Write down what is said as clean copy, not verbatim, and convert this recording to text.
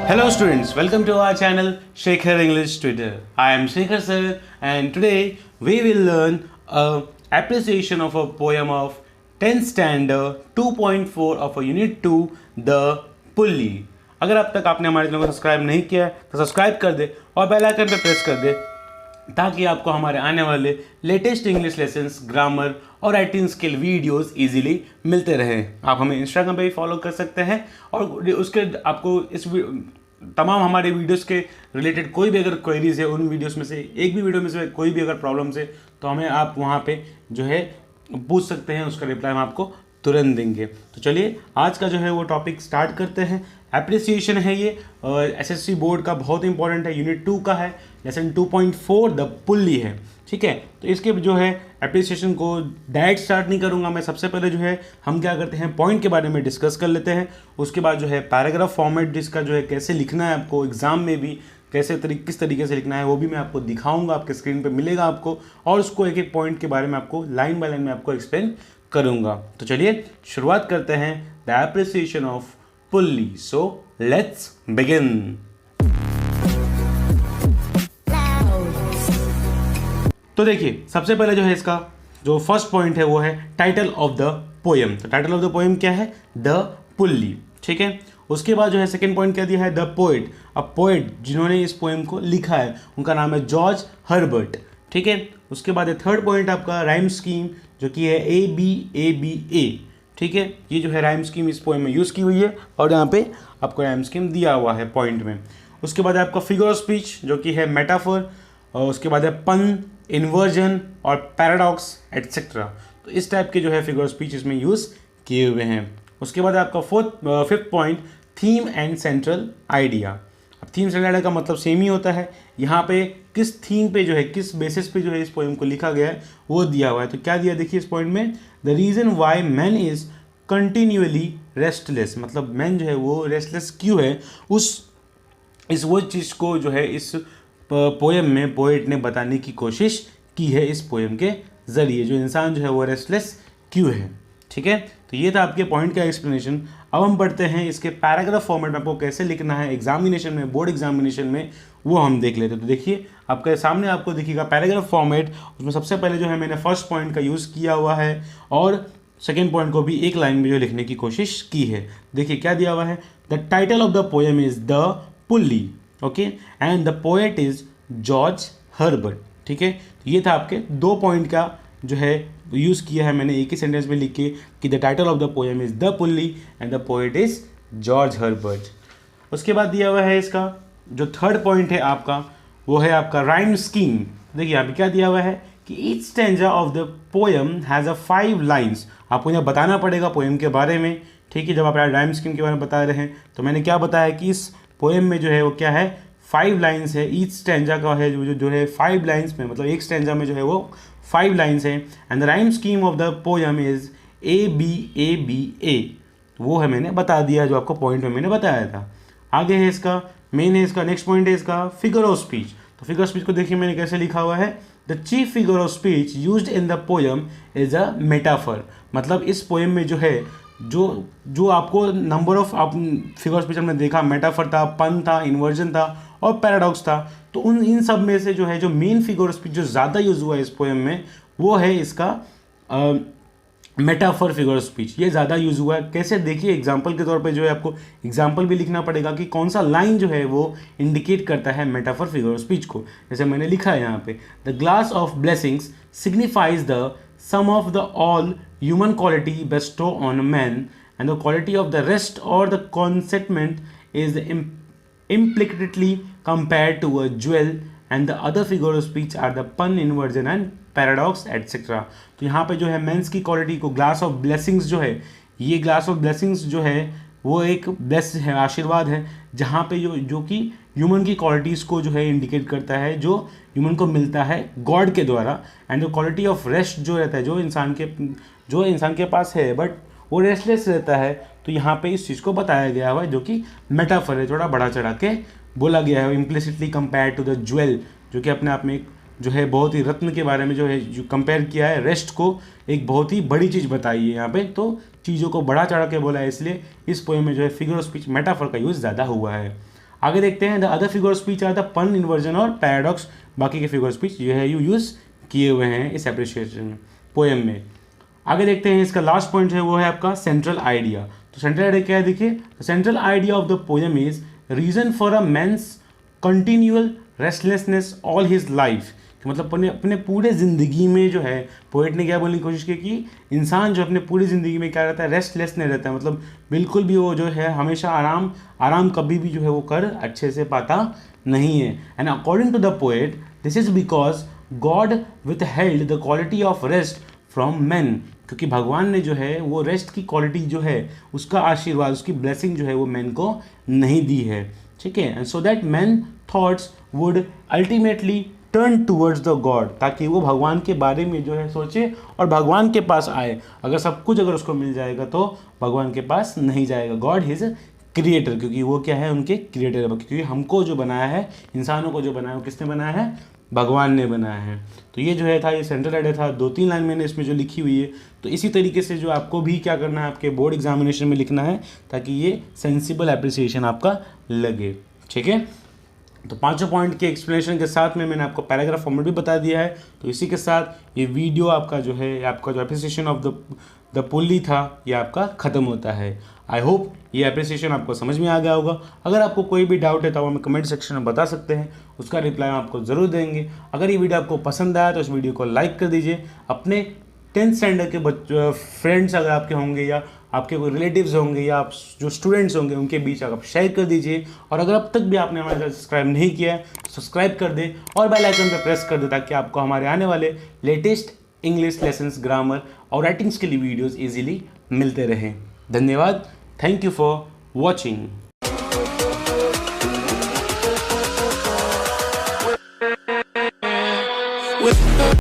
Hello students, welcome to our channel Shekhar English Tutor. I am Shekhar sir and today we will learn a appreciation of a poem of 10th standard 2.4 of a unit 2 The Pulley. अगर अब तक आपने हमारे channel को subscribe नहीं किया है तो सब्सक्राइब कर दे और बेल आइकन पर प्रेस कर दे ताकि आपको हमारे आने वाले लेटेस्ट इंग्लिश लेसन्स, ग्रामर और राइटिंग स्किल वीडियोस इजीली मिलते रहें। आप हमें इंस्टाग्राम पे भी फॉलो कर सकते हैं और उसके आपको इस तमाम हमारे वीडियोस के रिलेटेड कोई भी अगर क्वेरीज है उन वीडियोस में से एक भी वीडियो में से कोई भी अगर प्रॉब्लम्स है तो हमें आप वहाँ पे जो है पूछ सकते हैं, उसका रिप्लाई हम आपको तुरंत देंगे। तो चलिए आज का जो है वो टॉपिक स्टार्ट करते हैं। एप्रिसिएशन है ये और एसएससी बोर्ड का बहुत इंपॉर्टेंट है, यूनिट 2 का है, लेसन 2.4 द पुल्ली है। ठीक है, तो इसके जो है एप्रिसिएशन को डायरेक्ट स्टार्ट नहीं करूंगा मैं। सबसे पहले जो है हम क्या करते हैं, पॉइंट के बारे में डिस्कस कर लेते हैं। उसके बाद जो है पैराग्राफ फॉर्मेट जिसका जो है कैसे लिखना है आपको एग्जाम में भी किस तरीके से लिखना है वो भी मैं आपको दिखाऊंगा, आपके स्क्रीन पे मिलेगा आपको, और उसको एक एक पॉइंट के बारे में आपको लाइन बाय लाइन में आपको एक्सप्लेन करूंगा। तो चलिए शुरुआत करते हैं the appreciation of pulley. So let's begin. तो देखिए सबसे पहले जो है इसका जो फर्स्ट पॉइंट है वो है टाइटल ऑफ द पोएम। तो टाइटल ऑफ द पोएम क्या है? The pulley. ठीक है, उसके बाद जो है सेकंड पॉइंट क्या दिया है? The poet. अब पोएट जिन्होंने इस पोएम को लिखा है उनका नाम है जॉर्ज हर्बर्ट। ठीक है, उसके बाद थर्ड पॉइंट आपका राइम स्कीम जो कि है ABABA। ठीक है, ये जो है राइम स्कीम इस पोएम में यूज़ की हुई है और यहाँ पे आपको राइम स्कीम दिया हुआ है पॉइंट में। उसके बाद आपका फिगर ऑफ स्पीच जो कि है मेटाफर, और उसके बाद है पन, इन्वर्जन और पैराडॉक्स एटसेट्रा। तो इस टाइप के जो है फिगर ऑफ स्पीच इसमें यूज़ किए हुए हैं। उसके बाद आपका fifth point theme and central idea. अब थीम सेंट्रल आइडिया का मतलब सेम ही होता है। यहाँ पे किस थीम पे जो है, किस बेसिस पे जो है इस पोएम को लिखा गया है वो दिया हुआ है। तो क्या दिया देखिए इस पॉइंट में, the reason why man is continually restless. मतलब मैन जो है वो रेस्टलेस क्यों है, वो चीज़ को जो है इस पोएम में पोएट ने बताने की कोशिश की है इस पोएम के ज़रिए, जो इंसान जो है वो रेस्टलेस क्यों है। ठीक है, तो ये था आपके पॉइंट का एक्सप्लेनेशन। अब हम पढ़ते हैं इसके पैराग्राफ फॉर्मेट में आपको कैसे लिखना है एग्जामिनेशन में, बोर्ड एग्जामिनेशन में, वो हम देख लेते हैं। तो देखिए आपके सामने आपको दिखेगा पैराग्राफ फॉर्मेट। उसमें सबसे पहले जो है मैंने फर्स्ट पॉइंट का यूज़ किया हुआ है और सेकेंड पॉइंट को भी एक लाइन में जो लिखने की कोशिश की है। देखिए क्या दिया हुआ है, the title of the poem is the pulley, okay, and the poet is George Herbert. ठीक है, तो ये था आपके दो पॉइंट का जो है यूज़ किया है मैंने एक ही सेंटेंस में लिख के कि the title of the poem is the pulley and the poet is George Herbert. उसके बाद दिया हुआ है इसका जो थर्ड पॉइंट है आपका वो है आपका राइम स्कीम। देखिए यहाँ पे क्या दिया हुआ है कि each stanza of the poem has a 5 lines. आपको यहाँ बताना पड़ेगा पोएम के बारे में। ठीक है, जब आप राइम स्कीम के बारे में बता रहे हैं तो मैंने क्या बताया कि इस पोएम में जो है वो क्या है, 5 लाइन्स है। ईच स्टैंजा का है जो है 5 लाइन्स में, मतलब एक स्टैंजा में जो है वो 5 लाइन्स हैं। And the rhyme scheme of the poem is ABABA। वो है मैंने बता दिया जो आपको पॉइंट में मैंने बताया था। आगे है इसका मेन है इसका नेक्स्ट पॉइंट है इसका फिगर ऑफ स्पीच। तो फिगर ऑफ स्पीच को देखिए मैंने कैसे लिखा हुआ है, the chief figure of speech used in the poem is a metaphor. मतलब इस पोएम में जो है जो आपको नंबर ऑफ आप फिगर स्पीच हमने देखा, मेटाफर था, पन था, इन्वर्जन था और पैराडॉक्स था। तो इन सब में से जो है जो मेन फिगर स्पीच जो ज़्यादा यूज़ हुआ है इस पोएम में वो है इसका मेटाफर फिगर स्पीच। ये ज़्यादा यूज़ हुआ है। कैसे देखिए एग्जाम्पल के तौर पे जो है आपको एग्जाम्पल भी लिखना पड़ेगा कि कौन सा लाइन जो है वो इंडिकेट करता है मेटाफर फिगर स्पीच को। जैसे मैंने लिखा है यहाँ पे, the glass of blessings signifies the sum of the all human quality bestow on man and the quality of the rest or the contentment is implicitly compared to a jewel and the other figure of speech are the pun, inversion and paradox etc. तो यहाँ पे जो है mains की quality को glass of blessings जो है, ये ग्लास ऑफ ब्लेसिंग्स जो है वो एक ब्लेस है, आशीर्वाद है, जहाँ पे जो कि ह्यूमन की क्वालिटीज़ को जो है इंडिकेट करता है, जो ह्यूमन को मिलता है गॉड के द्वारा। And the quality of rest जो रहता है जो इंसान के पास है बट वो रेस्टलेस रहता है। तो यहाँ पे इस चीज़ को बताया गया हुआ है जो कि मेटाफर है, थोड़ा बढ़ा चढ़ा के बोला गया है। Implicitly compare to the jewel, जो कि अपने आप में एक जो है बहुत ही रत्न के बारे में जो है जो कंपेयर किया है, रेस्ट को एक बहुत ही बड़ी चीज़ बताई है यहाँ पे। तो चीज़ों को बढ़ा चढ़ा के बोला है, इसलिए इस पोएम में जो है फिगर ऑफ स्पीच मेटाफर का यूज़ ज़्यादा हुआ है। आगे देखते हैं the other figure of speech are the pun, inversion और पैराडॉक्स। बाकी के फिगर ऑफ स्पीच जो है यूज़ किए हुए हैं इस एप्रिसिएशन पोएम में। आगे देखते हैं इसका लास्ट पॉइंट है वो है आपका सेंट्रल आइडिया। तो सेंट्रल आइडिया क्या है देखिए, central idea of the poem is reason for a man's continual restlessness all his life. मतलब अपने पूरे ज़िंदगी में जो है पोएट ने क्या बोलने की कोशिश की कि इंसान जो अपने पूरी ज़िंदगी में क्या रहता है, रेस्टलेस नहीं रहता है, मतलब बिल्कुल भी वो जो है हमेशा आराम कभी भी जो है वो कर अच्छे से पाता नहीं है। And according to the poet this is because God withheld the quality of rest from man, क्योंकि भगवान ने जो है वो रेस्ट की क्वालिटी जो है उसका आशीर्वाद, उसकी ब्लेसिंग जो है वो मैन को नहीं दी है, ठीक है। And so that man thoughts would ultimately turn towards the God, ताकि वो भगवान के बारे में जो है सोचे और भगवान के पास आए। अगर सब कुछ अगर उसको मिल जाएगा तो भगवान के पास नहीं जाएगा। गॉड इज क्रिएटर, क्योंकि वो क्या है, उनके क्रिएटर, क्योंकि हमको जो बनाया है, इंसानों को जो बनाया है वो किसने बनाया है, भगवान ने बनाया है। तो ये जो है था, ये सेंट्रल आइडिया था। 2-3 लाइन मैंने इसमें जो लिखी हुई है, तो इसी तरीके से जो आपको भी क्या करना है, आपके बोर्ड एग्जामिनेशन में लिखना है, ताकि ये सेंसिबल एप्रिसिएशन आपका लगे, ठीक है। तो 5 पॉइंट के एक्सप्लेनेशन के साथ में मैंने आपको पैराग्राफ फॉर्मेट भी बता दिया है। तो इसी के साथ ये वीडियो आपका जो है, आपका जो एप्रिसिएशन ऑफ द पुल्ली था, ये आपका ख़त्म होता है। आई होप ये एप्रिसिएशन आपको समझ में आ गया होगा। अगर आपको कोई भी डाउट है तो आप हमें कमेंट सेक्शन में बता सकते हैं, उसका रिप्लाई हम आपको ज़रूर देंगे। अगर ये वीडियो आपको पसंद आया तो इस वीडियो को लाइक कर दीजिए। अपने 10th स्टैंडर्ड के फ्रेंड्स अगर आपके होंगे या आपके कोई रिलेटिव्स होंगे या आप जो स्टूडेंट्स होंगे उनके बीच आप शेयर कर दीजिए। और अगर अब तक भी आपने हमारे चैनल सब्सक्राइब नहीं किया है तो सब्सक्राइब कर दें और बेल आइकन पर प्रेस कर दें, ताकि आपको हमारे आने वाले लेटेस्ट इंग्लिश लेसन्स, ग्रामर और राइटिंग्स के लिए वीडियोज़ ईजिली मिलते रहें। धन्यवाद। Thank you for watching.